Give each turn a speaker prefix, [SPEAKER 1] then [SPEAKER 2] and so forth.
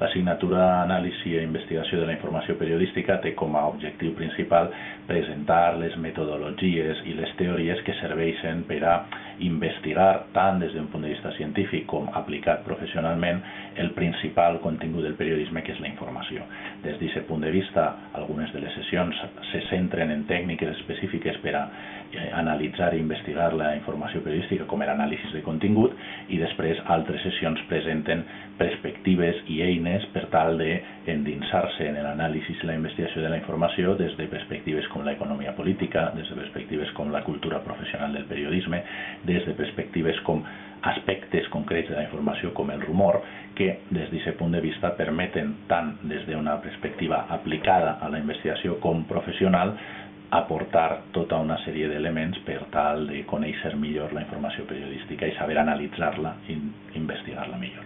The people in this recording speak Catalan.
[SPEAKER 1] L'assignatura Anàlisi i Investigació de la Informació Periodística té com a objectiu principal presentar les metodologies i les teories que serveixen per a investigar tant des d'un punt de vista científic com aplicat professionalment el principal contingut del periodisme, que és la informació. Des d'aquest punt de vista, algunes de les sessions se centren en tècniques específiques per a analitzar i investigar la informació periodística, com l'anàlisi de contingut, i després altres sessions presenten perspectives i eines per tal d'endinsar-se en l'anàlisi i la investigació de la informació des de perspectives com l'economia política, des de perspectives com la cultura professional del periodisme, des de perspectives com aspectes concrets de la informació com el rumor, que des d'aquest punt de vista permeten tant des d'una perspectiva aplicada a la investigació com professional aportar tota una sèrie d'elements per tal de conèixer millor la informació periodística i saber analitzar-la i investigar-la millor.